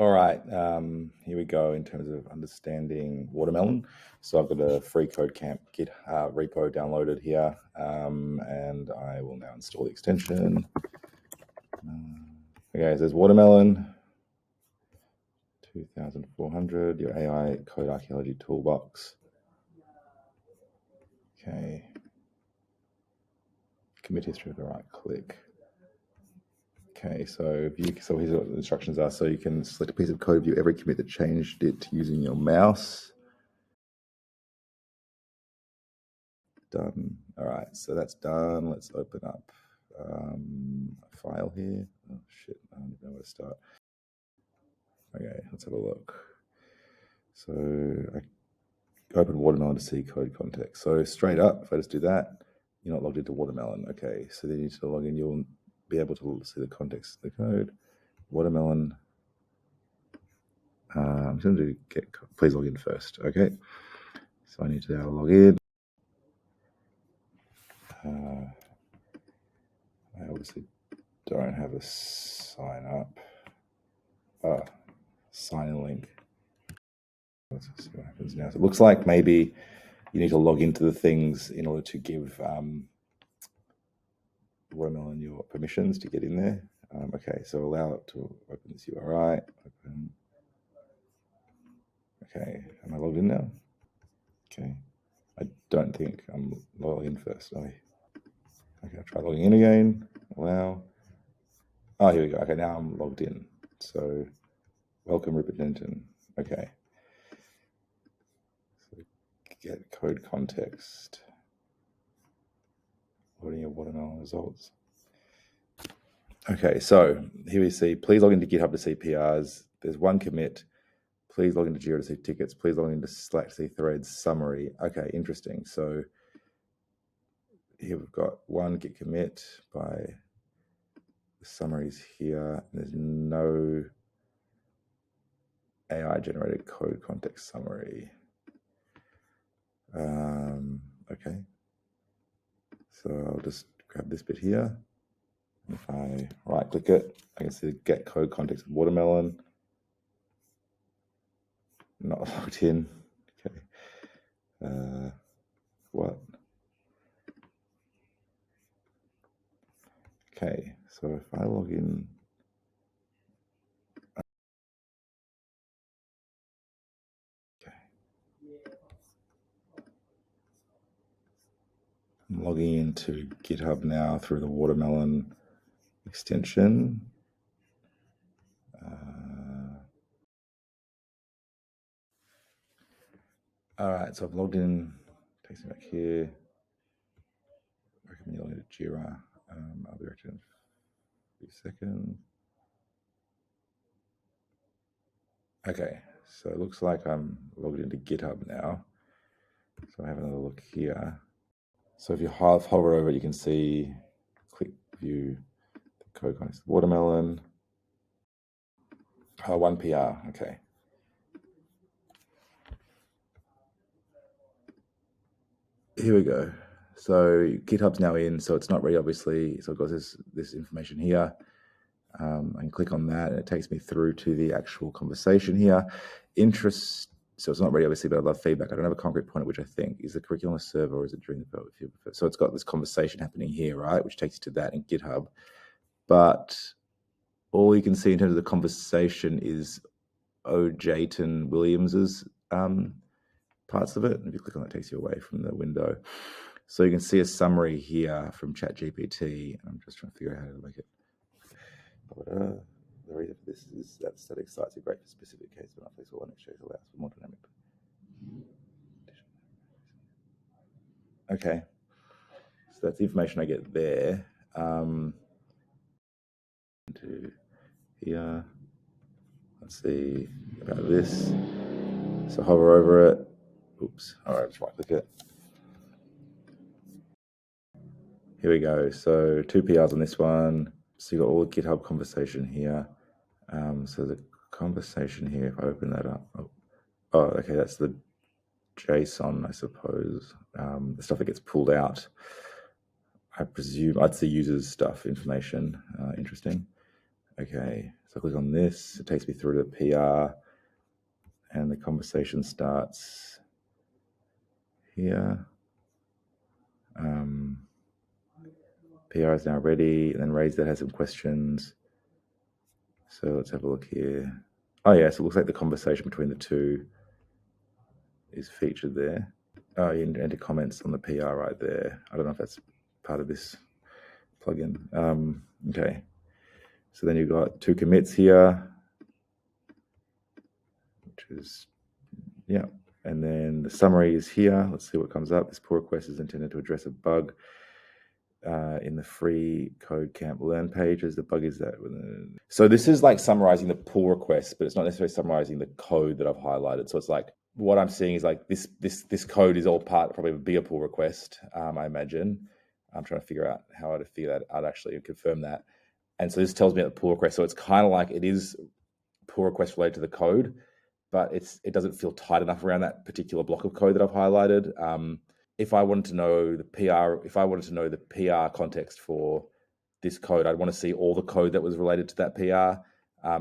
All right, here we go in terms of understanding Watermelon. So I've got a free CodeCamp Git repo downloaded here, and I will now install the extension. Okay, it says Watermelon 2400, your AI code archaeology toolbox. Okay, commit history with the right click. Okay, so here's what the instructions are. So you can select a piece of code, view every commit that changed it using your mouse. Done. All right, so that's done. Let's open up a file here. Oh shit, I don't even know where to start. Okay, let's have a look. So I open Watermelon to see code context. So straight up, if I just do that, you're not logged into Watermelon. Okay, so then you need to log in. You'll be able to see the context of the code. Watermelon. I'm just going to do please log in first. Okay, so I need to now log in. I obviously don't have a sign up. Sign in link. Let's see what happens now. So it looks like maybe you need to log into the things in order to give Watermelon your permissions to get in there. Okay, so allow it to open this URI. Open. Okay, am I logged in now? Okay, I don't think I'm logged in first. Okay, I'll try logging in again. Allow. Oh, here we go. Okay, now I'm logged in. So, welcome, Rupert Denton. Okay. So, get code context. Loading your Watermelon results. Okay, so here we see, please log into GitHub to see PRs. There's one commit. Please log into Jira to see tickets. Please log into Slack to see threads summary. Okay, interesting. So here we've got one git commit by the summaries here. There's no AI generated code context summary. Okay, so I'll just grab this bit here. If I right click it, I can see the get code context of Watermelon. Not logged in. Okay. What? Okay, so if I log in, okay, I'm logging into GitHub now through the Watermelon extension. All right, so I've logged in. Takes me back here. I recommend you log into Jira. I'll be back in a few seconds. Okay, so it looks like I'm logged into GitHub now. So I have another look here. So if you hover over it, you can see, click view the code context Watermelon. Oh, one PR, okay. Here we go. So GitHub's now in, so it's not ready, obviously. So I've got this information here. I can click on that, and it takes me through to the actual conversation here. So it's not ready, obviously, but I love feedback. I don't have a concrete point at which I think, is the curriculum a server or is it during the build? So it's got this conversation happening here, right, which takes you to that in GitHub. But all you can see in terms of the conversation is Jayton Williams's parts of it. And if you click on that, it takes you away from the window. So you can see a summary here from ChatGPT. I'm just trying to figure out how to make it. The reason for this is that static sites are great for specific cases, but not flexible one exchange allows for more dynamic. Okay, so that's the information I get there. To here, let's see about this. So hover over it. Oops. All right, just right click it. Here we go. So 2 PRs on this one. So you got all the GitHub conversation here. So the conversation here, if I open that up, oh, okay, that's the JSON, I suppose. The stuff that gets pulled out. I presume that's the user's stuff, information. Interesting. Okay, so I click on this. It takes me through to the PR, and the conversation starts here. PR is now ready, and then Raise That has some questions. So let's have a look here. Oh yeah, so it looks like the conversation between the two is featured there. Oh, you enter comments on the PR right there. I don't know if that's part of this plugin. Okay, so then you've got 2 commits here, which is, yeah. And then the summary is here. Let's see what comes up. This pull request is intended to address a bug in the free Code Camp Learn pages. The bug is that. So this is like summarizing the pull request, but it's not necessarily summarizing the code that I've highlighted. So it's like what I'm seeing is like this code is all part probably of a bigger pull request. I imagine. I'm trying to figure out how to figure that out actually and confirm that. And so this tells me that the pull request. So it's kind of like it is pull request related to the code, but it doesn't feel tight enough around that particular block of code that I've highlighted. If I wanted to know the PR context for this code, I'd want to see all the code that was related to that PR.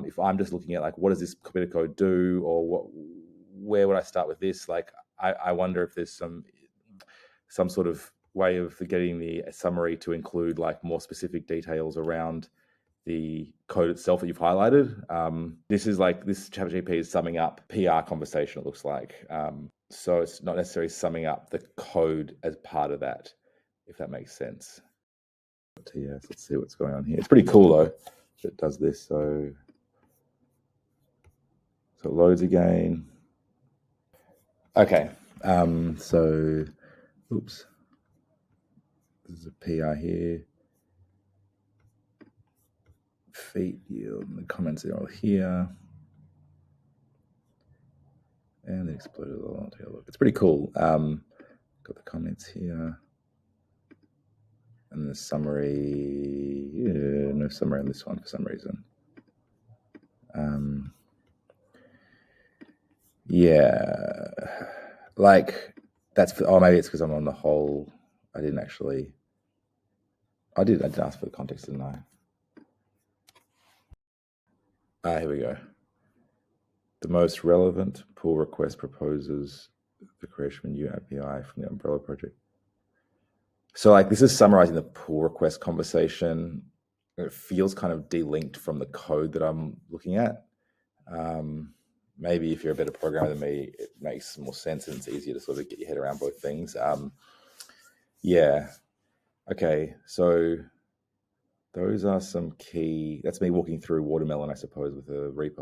If I'm just looking at like, what does this bit of code do, or where would I start with this? Like, I wonder if there's some sort of way of getting the summary to include like more specific details around the code itself that you've highlighted. This ChatGPT is summing up PR conversation, it looks like. So it's not necessarily summing up the code as part of that, if that makes sense. Yes, let's see what's going on here. It's pretty cool though, that it does this. So it loads again. Okay, so, oops. This is a PR here. Feet yield, and the comments are all here. And it exploded all. I'll take a look. It's pretty cool. Got the comments here. And the summary. Yeah, no summary on this one for some reason. Yeah. Like, maybe it's because I'm on the whole. I did ask for the context, didn't I? Here we go. The most relevant pull request proposes the creation of a new API from the Umbrella project. So like this is summarizing the pull request conversation. It feels kind of delinked from the code that I'm looking at. Maybe if you're a better programmer than me, it makes more sense and it's easier to sort of get your head around both things. Yeah. Okay. So those are some key. That's me walking through Watermelon, I suppose, with a repo.